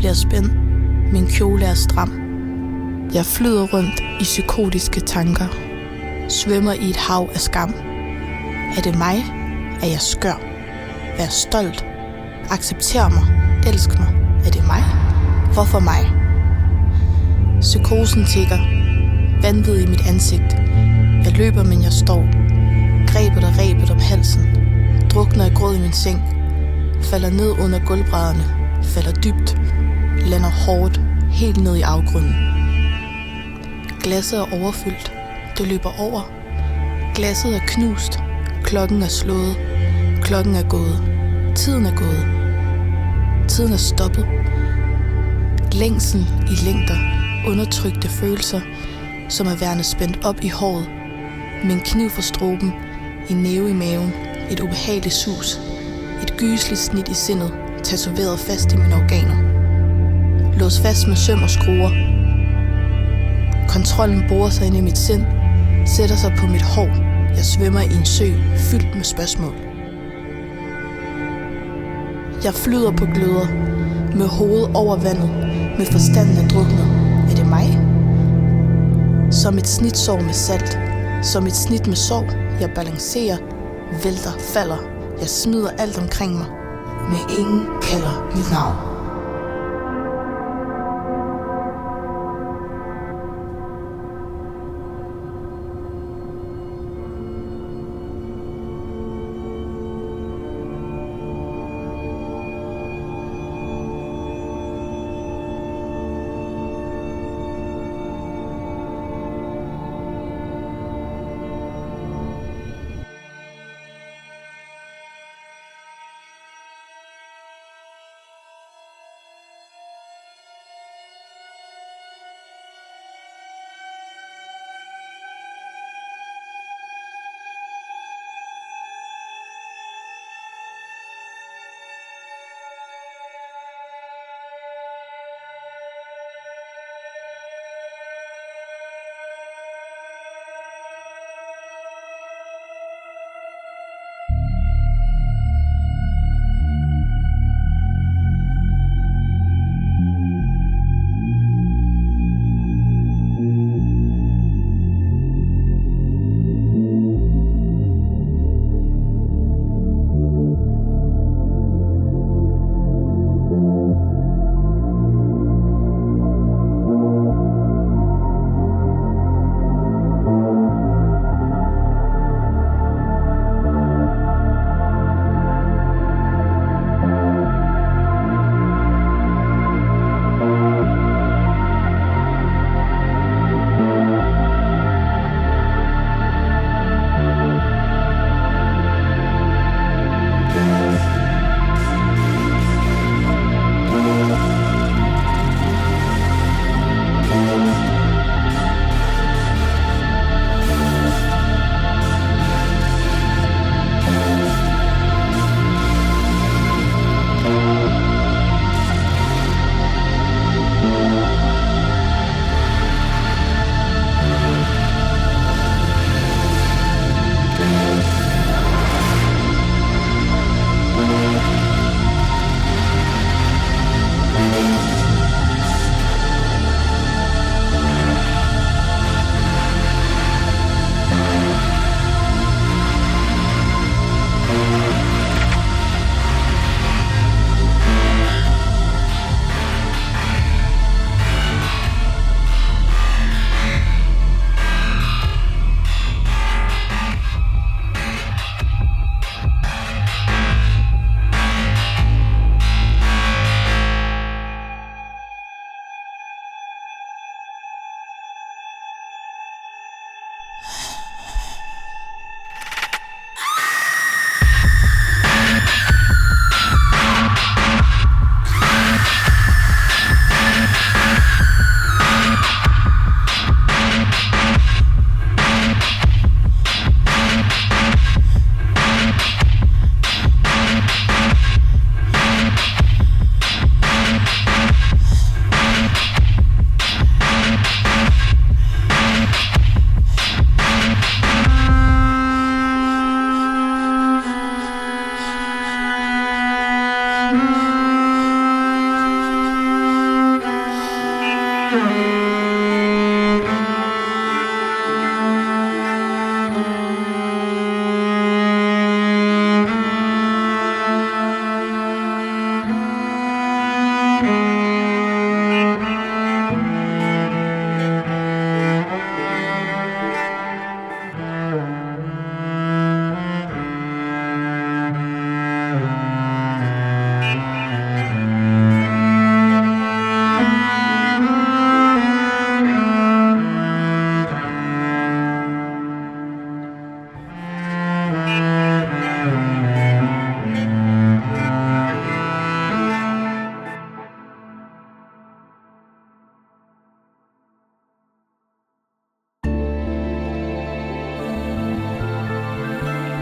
bliver spændt, min kjole er stram. Jeg flyder rundt i psykotiske tanker, svømmer i et hav af skam. Er det mig? Er jeg skør? Vær stolt. Accepter mig. Elsk mig. Er det mig? Hvorfor mig? Psykosen tikker. Vanvid i mit ansigt. Jeg løber, men jeg står. Grebet og rebet om halsen. Drukner i gråd i min seng. Falder ned under gulvbrædderne. Falder dybt. Lander hårdt. Helt ned i afgrunden. Glasset er overfyldt. Det løber over. Glasset er knust. Klokken er slået. Klokken er gået. Tiden er gået. Tiden er stoppet. Længsel i længder. Undertrykte følelser, som er værende spændt op i håret. Med en kniv for stroben. En næve i maven. Et ubehageligt sus. Et gysligt snit i sindet. Tatoveret fast i mine organer. Låst fast med søm og skruer. Kontrollen borer sig ind i mit sind. Sætter sig på mit hår. Jeg svømmer i en sø fyldt med spørgsmål. Jeg flyder på gløder. Med hovedet over vandet. Med forstanden er druknet. Er det mig? Som et snitsår med salt. Som et snit med sorg. Jeg balancerer, vælter, falder. Jeg smider alt omkring mig. Men ingen kalder mit navn.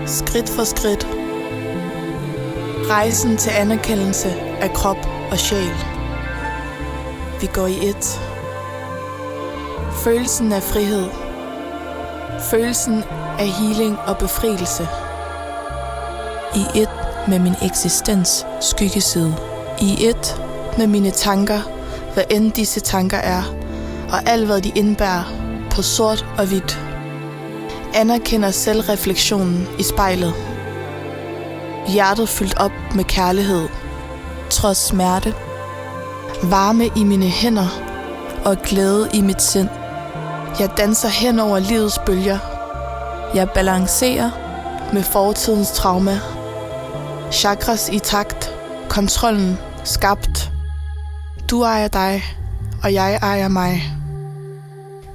skridt for skridt. Rejsen til anerkendelse af krop og sjæl. Vi går i ét. Følelsen af frihed. Følelsen af healing og befrielse. I ét med min eksistens skyggeside. I ét med mine tanker, hvad end disse tanker er, og alt hvad de indbærer på sort og hvidt. Anerkender selvreflektionen i spejlet. Hjertet fyldt op med kærlighed, trods smerte. Varme i mine hænder og glæde i mit sind. Jeg danser hen over livets bølger. Jeg balancerer med fortidens trauma. Chakras i takt, kontrollen skabt. Du ejer dig, og jeg ejer mig.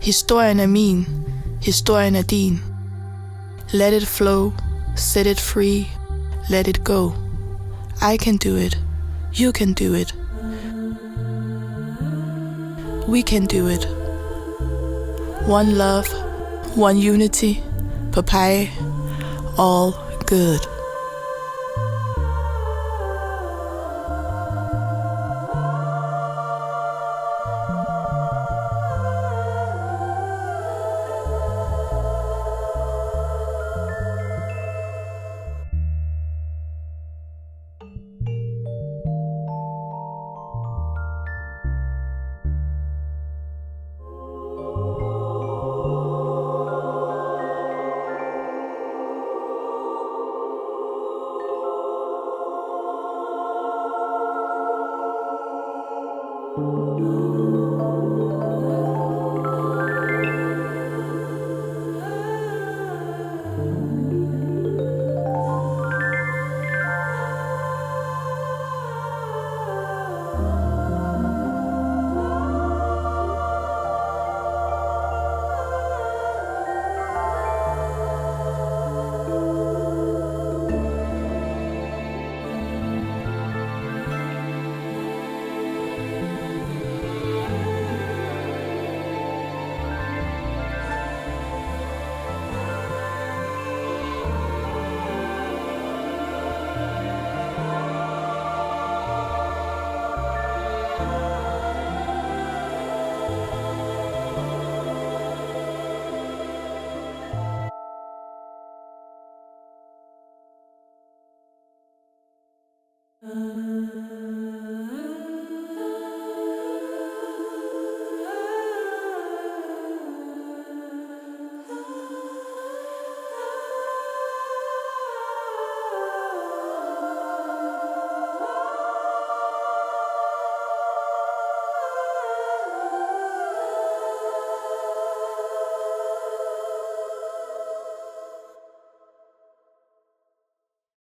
Historien er min, historien er din. Let it flow, set it free, let it go. I can do it, you can do it. We can do it. One love, one unity, Papaya, all good.